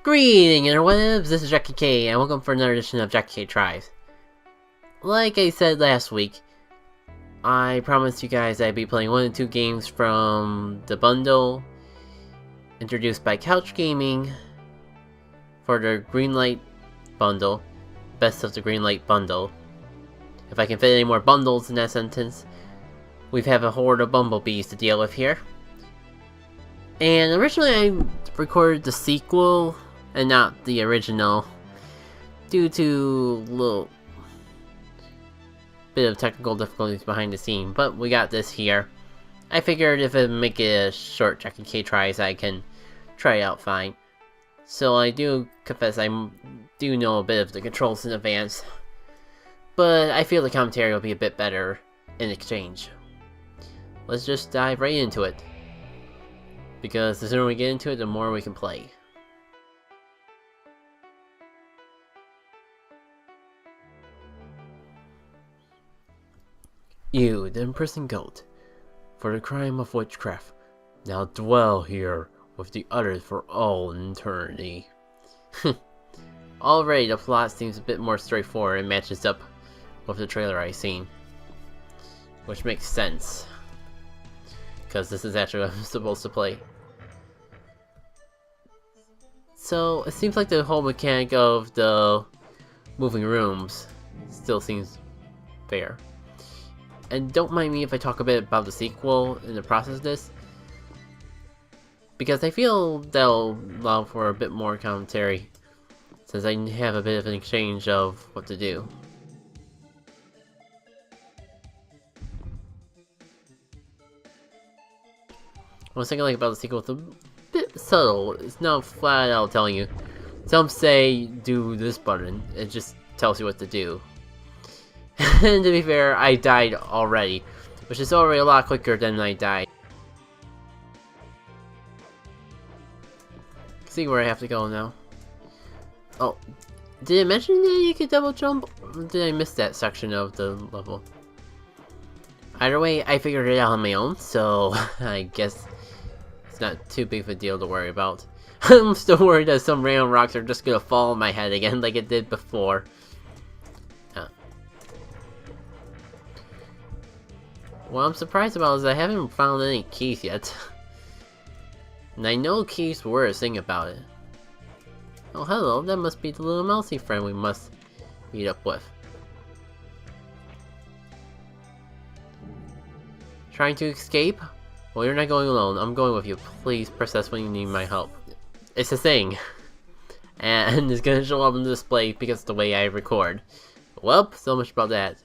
Greeting interwebs, this is JackitK, and welcome for another edition of JackitK Tries. Like I said last week, I promised you guys I'd be playing 1 and 2 games from the bundle introduced by Couch Gaming for the Greenlight bundle, best of the Greenlight bundle. If I can fit any more bundles in that sentence, we have a horde of bumblebees to deal with here. And originally I recorded the sequel and not the original due to a little bit of technical difficulties behind the scene, but we got this here. I figured if I make it a short JackitK Tries, I can try it out fine. So I do confess I do know a bit of the controls in advance, but I feel the commentary will be a bit better in exchange. Let's just dive right into it, because the sooner we get into it, the more we can play. You, the imprisoned goat, for the crime of witchcraft, now dwell here with the others for all eternity. Already the plot seems a bit more straightforward and matches up with the trailer I've seen, which makes sense, because this is actually what I'm supposed to play. So it seems like the whole mechanic of the moving rooms still seems fair. And don't mind me if I talk a bit about the sequel in the process of this, because I feel that'll allow for a bit more commentary, since I have a bit of an exchange of what to do. One thing I like about the sequel, it's a bit subtle. It's not flat out telling you. Some say do this button, it just tells you what to do. And to be fair, I died already, which is already a lot quicker than I died. See where I have to go now. Oh, did it mention that you could double jump? Or did I miss that section of the level? Either way, I figured it out on my own, so I guess it's not too big of a deal to worry about. I'm still worried that some random rocks are just gonna fall on my head again like it did before. What I'm surprised about is I haven't found any keys yet. And I know keys were a thing about it. Oh hello, that must be the little mousy friend we must meet up with. Trying to escape? Well, you're not going alone. I'm going with you. Please press S when you need my help. It's a thing. And it's gonna show up on the display because of the way I record. Well, so much about that.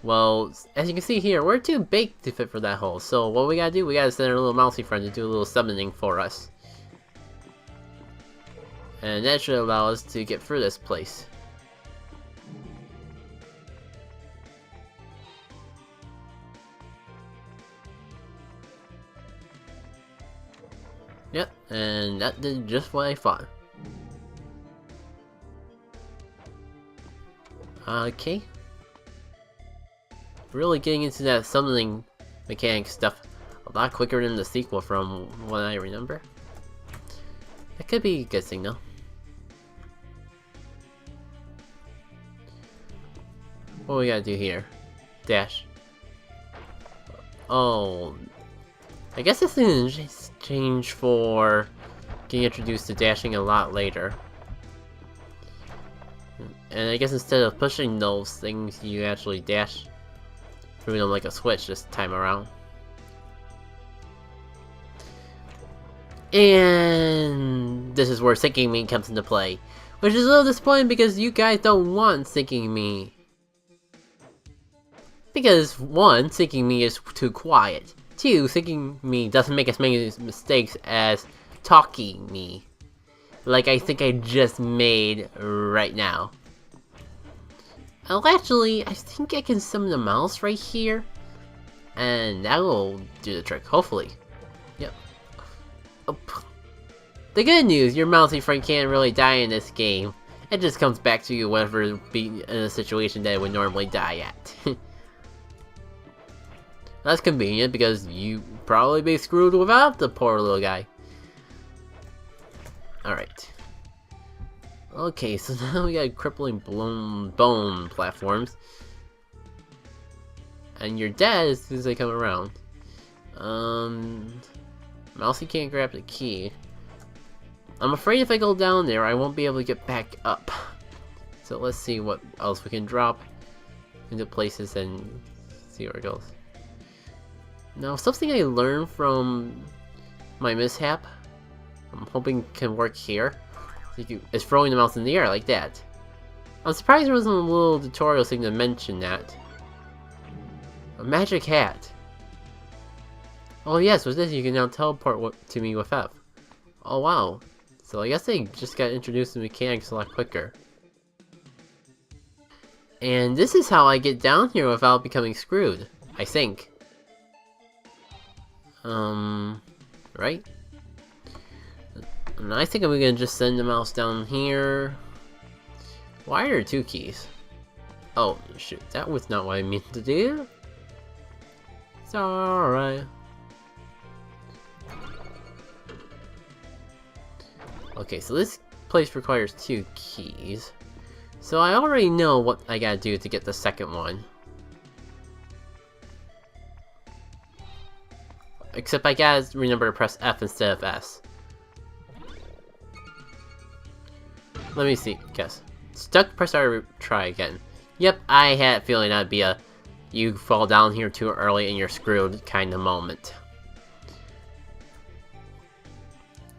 Well, as you can see here, we're too big to fit for that hole, so what we gotta do, we gotta send our little mousy friend to do a little summoning for us. And that should allow us to get through this place. Yep, and that did just what I thought. Okay. Really getting into that summoning mechanic stuff a lot quicker than the sequel from what I remember. That could be a good thing though. What we gotta do here? Dash. Oh, I guess this is in exchange for getting introduced to dashing a lot later. And I guess instead of pushing those things, you actually dash through them like a switch this time around. And this is where sinking me comes into play, which is a little disappointing because you guys don't want sinking me. Because 1, sinking me is too quiet. 2, sinking me doesn't make as many mistakes as talking me, like I think I just made right now. Well, actually, I think I can summon the mouse right here, and that will do the trick, hopefully. Yep. Oh. The good news, your mousy friend can't really die in this game. It just comes back to you whenever being in a situation that it would normally die at. That's convenient, because you probably be screwed without the poor little guy. Alright. Okay, so now we got crippling bone platforms. And you're dead as soon as they come around. Mousy can't grab the key. I'm afraid if I go down there, I won't be able to get back up. So let's see what else we can drop into places and see where it goes. Now, something I learned from my mishap, I'm hoping can work here, is throwing the mouse in the air like that. I'm surprised there wasn't a little tutorial thing to mention that. A magic hat. Oh yes, with this you can now teleport to me with F. Oh wow. So I guess they just got introduced to mechanics a lot quicker. And this is how I get down here without becoming screwed, I think. Right? And I think I'm gonna just send the mouse down here. Why are there 2 keys? Oh, shoot, that was not what I meant to do. It's alright. Okay, so this place requires 2 keys. So I already know what I gotta do to get the second one. Except I gotta remember to press F instead of S. Let me see, guess. Stuck, press R, try again. Yep, I had a feeling that'd be a you fall down here too early and you're screwed kind of moment.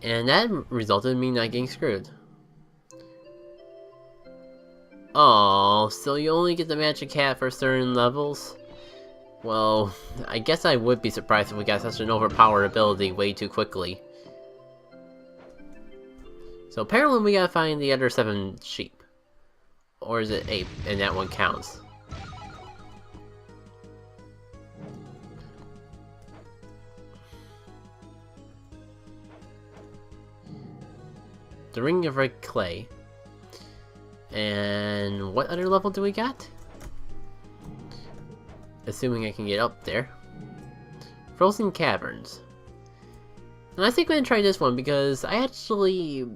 And that resulted in me not getting screwed. Oh, so you only get the magic hat for certain levels? Well, I guess I would be surprised if we got such an overpowered ability way too quickly. So apparently we gotta find the other 7 sheep. Or is it 8, and that one counts? The Ring of Red Clay. And what other level do we got? Assuming I can get up there. Frozen Caverns. And I think I'm gonna try this one because I actually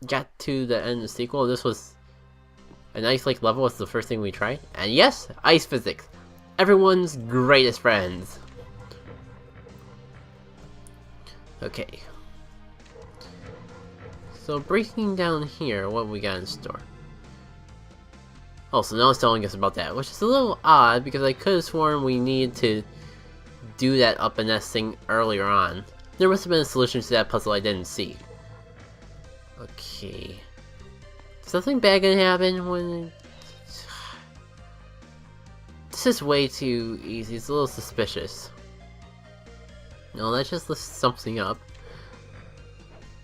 got to the end of the sequel. This was an ice lake level, was the first thing we tried. And yes, ice physics. Everyone's greatest friends. Okay. So breaking down here, what we got in store? Oh, so now it's telling us about that, which is a little odd because I could have sworn we needed to do that up and S thing earlier on. There must have been a solution to that puzzle I didn't see. Okay. Something bad gonna happen when... This is way too easy, it's a little suspicious. No, let's just lift something up.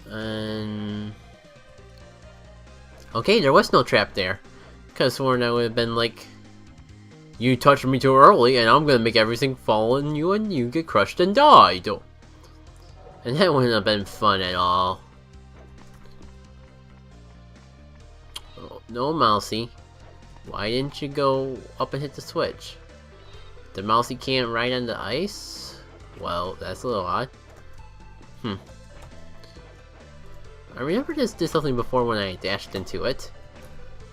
And... Okay, there was no trap there. Could've sworn I would have been like, you touched me too early and I'm gonna make everything fall on you and you get crushed and die. And that wouldn't have been fun at all. Oh, no, Mousy. Why didn't you go up and hit the switch? The Mousy can't ride on the ice? Well, that's a little odd. I remember this did something before when I dashed into it.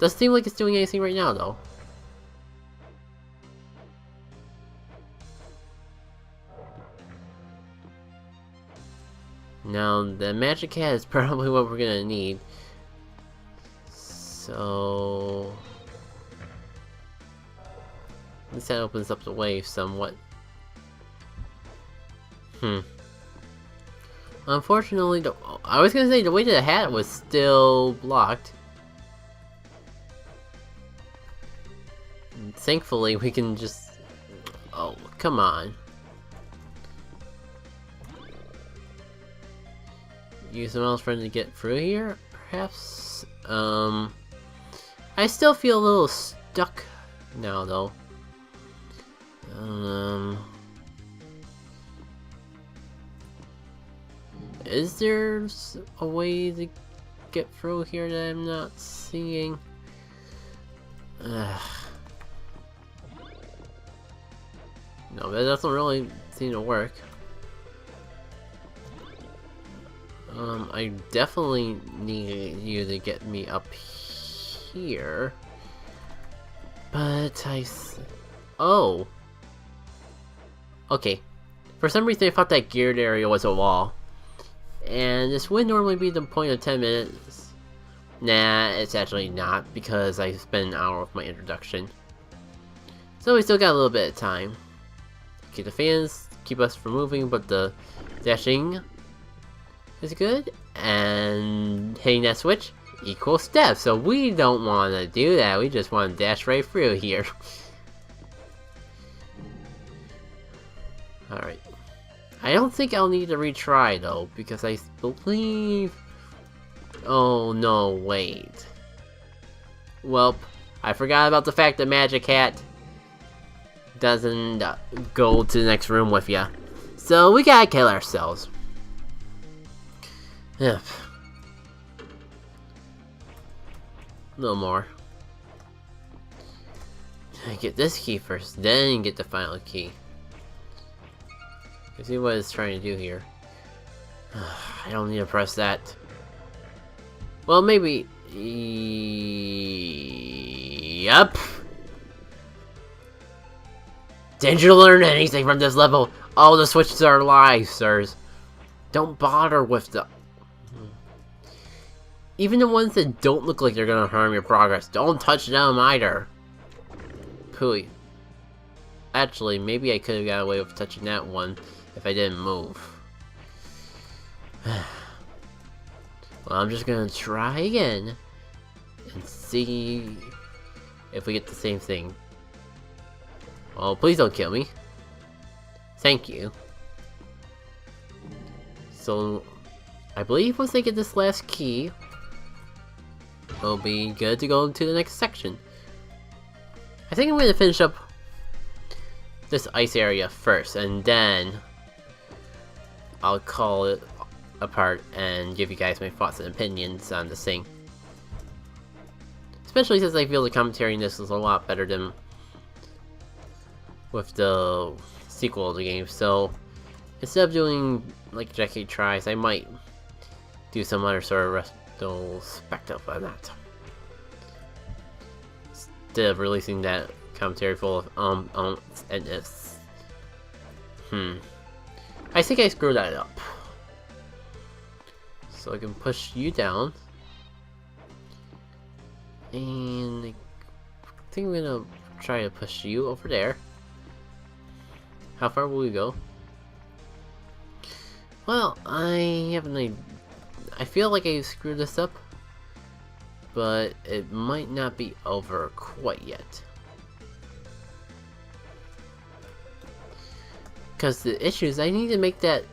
Doesn't seem like it's doing anything right now, though. Now, the magic hat is probably what we're gonna need. So... at least that opens up the way somewhat. Unfortunately, I was gonna say the way to the hat was still blocked. And thankfully, we can just... Oh, come on. Use the mouse button to get through here, perhaps? I still feel a little stuck now, though. Is there a way to get through here that I'm not seeing? No, that doesn't really seem to work. I definitely need you to get me up here. But oh. Okay. For some reason I thought that geared area was a wall. And this would normally be the point of 10 minutes. Nah, it's actually not, because I spent an hour with my introduction. So we still got a little bit of time. Okay, the fans keep us from moving, but the dashing is good. And hitting that switch equals steps, so we don't want to do that. We just want to dash right through here. Alright. I don't think I'll need to retry though, because I believe... Oh no, wait. Welp, I forgot about the fact that JackitK doesn't go to the next room with ya. So we gotta kill ourselves. Yeah. A little more. I get this key first, then get the final key. You see what it's trying to do here. I don't need to press that. Well, maybe... Yup! Did you learn anything from this level? All the switches are live, sirs. Don't bother with the... Even the ones that don't look like they're gonna harm your progress, don't touch them either. Pooey. Actually, maybe I could have got away with touching that one if I didn't move. Well, I'm just gonna try again and see if we get the same thing. Oh, please don't kill me. Thank you. So, I believe once I get this last key, we'll be good to go to the next section. I think I'm gonna finish up this ice area first, and then I'll call it apart and give you guys my thoughts and opinions on this thing. Especially since I feel the commentary in this is a lot better than with the sequel of the game. So instead of doing like JackitK tries, I might do some other sort of retrospective on that. Instead of releasing that commentary full of and ifs. I think I screwed that up. So I can push you down. And I think I'm gonna try to push you over there. How far will we go? Well, I have an idea. I feel like I screwed this up, but it might not be over quite yet. Because the issue is I need to make that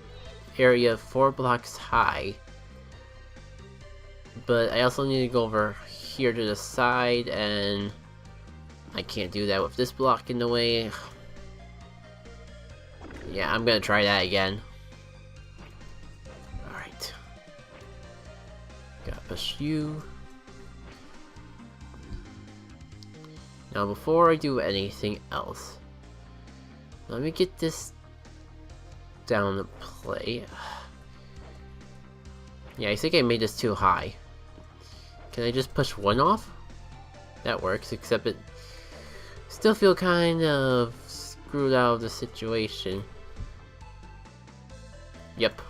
area 4 blocks high. But I also need to go over here to the side, and I can't do that with this block in the way. Yeah, I'm gonna try that again. Alright. Gotta push you. Now before I do anything else, let me get this down to play. Yeah, I think I made this too high. Can I just push one off? That works, except it still feel kind of screwed out of the situation. Yep.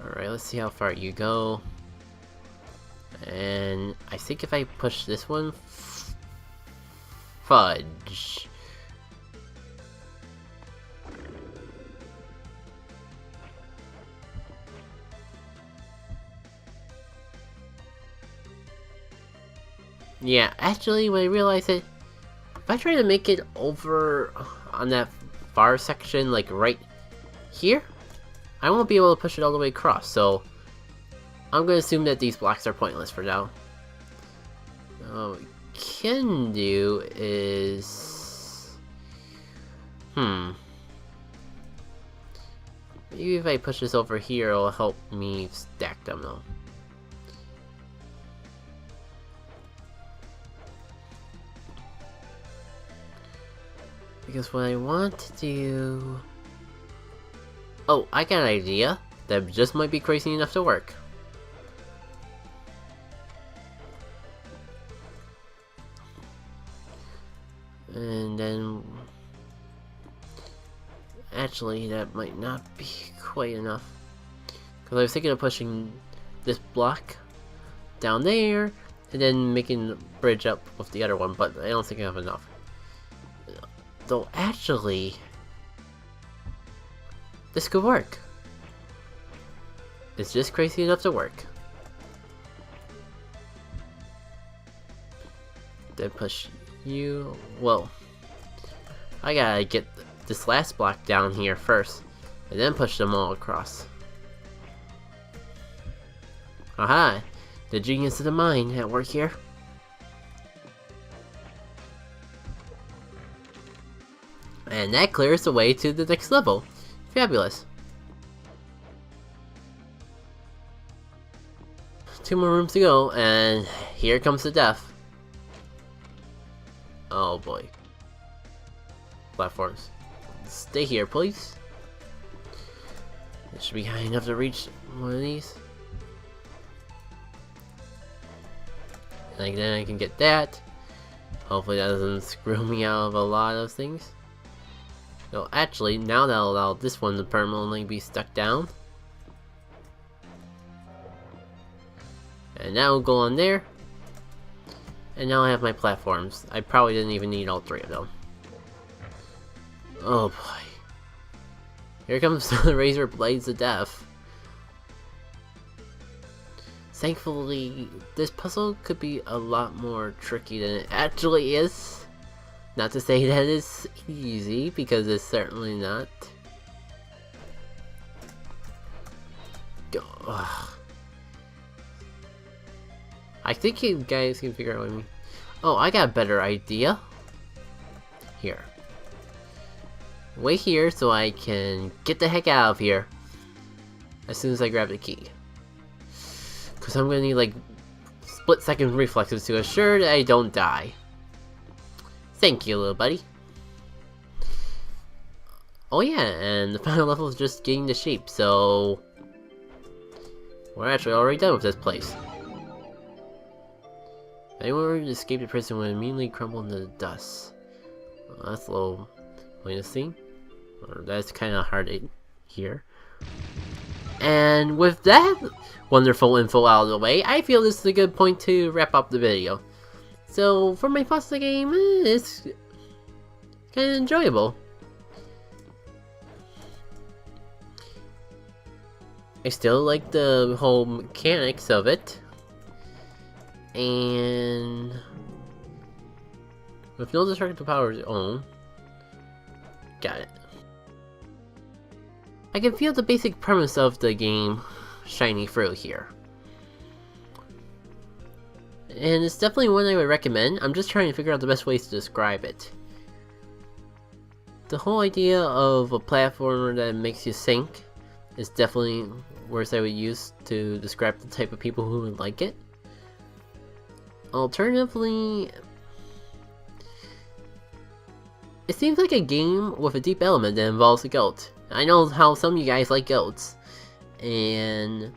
Alright, let's see how far you go. And I think if I push this one, fudge. Yeah, actually, when I realized it, if I try to make it over on that far section, like right here, I won't be able to push it all the way across, so I'm going to assume that these blocks are pointless for now. What we can do is... Maybe if I push this over here, it'll help me stack them though. Because what I want to do... Oh, I got an idea that just might be crazy enough to work. And then... Actually, that might not be quite enough. Because I was thinking of pushing this block down there, and then making the bridge up with the other one, but I don't think I have enough. Though actually, this could work. It's just crazy enough to work. Then push you. Well, I gotta get this last block down here first, and then push them all across. Aha! The genius of the mind at work here. And that clears the way to the next level. Fabulous. 2 more rooms to go, and here comes the death. Oh boy. Platforms. Stay here, please. It should be high enough to reach one of these. Like then I can get that. Hopefully that doesn't screw me out of a lot of things. So actually, now that'll allow this one to permanently be stuck down. And that will go on there. And now I have my platforms. I probably didn't even need all 3 of them. Oh boy. Here comes the razor blades of death. Thankfully, this puzzle could be a lot more tricky than it actually is. Not to say that it's easy, because it's certainly not. Ugh. I think you guys can figure out what I mean. Oh, I got a better idea. Here. Wait here so I can get the heck out of here as soon as I grab the key. Because I'm gonna need like split-second reflexes to assure that I don't die. Thank you, little buddy. Oh yeah, and the final level is just getting the sheep, so... We're actually already done with this place. Anyone who escaped the prison would immediately crumble into the dust. Well, that's a little pointless thing. Or that's kind of hard to hear. And with that wonderful info out of the way, I feel this is a good point to wrap up the video. So, for my thoughts on the game, it's kind of enjoyable. I still like the whole mechanics of it. And with no destructive powers own, got it. I can feel the basic premise of the game shining through here. And it's definitely one I would recommend. I'm just trying to figure out the best ways to describe it. The whole idea of a platformer that makes you think is definitely words I would use to describe the type of people who would like it. Alternatively, it seems like a game with a deep element that involves a goat. I know how some of you guys like goats, and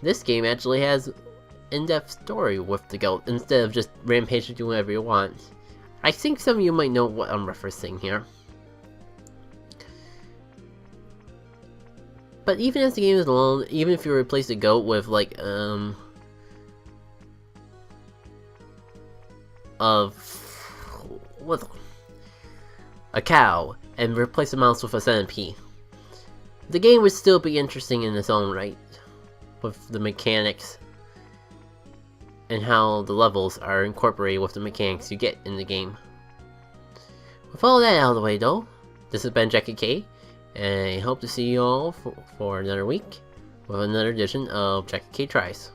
this game actually has in-depth story with the goat instead of just rampaging doing whatever you want. I think some of you might know what I'm referencing here. But even as the game is alone, even if you replace the goat with like a cow and replace the mouse with a centipede, the game would still be interesting in its own right, with the mechanics and how the levels are incorporated with the mechanics you get in the game. With all that out of the way though, this has been JackitK, and I hope to see you all for another week with another edition of JackitK Tries.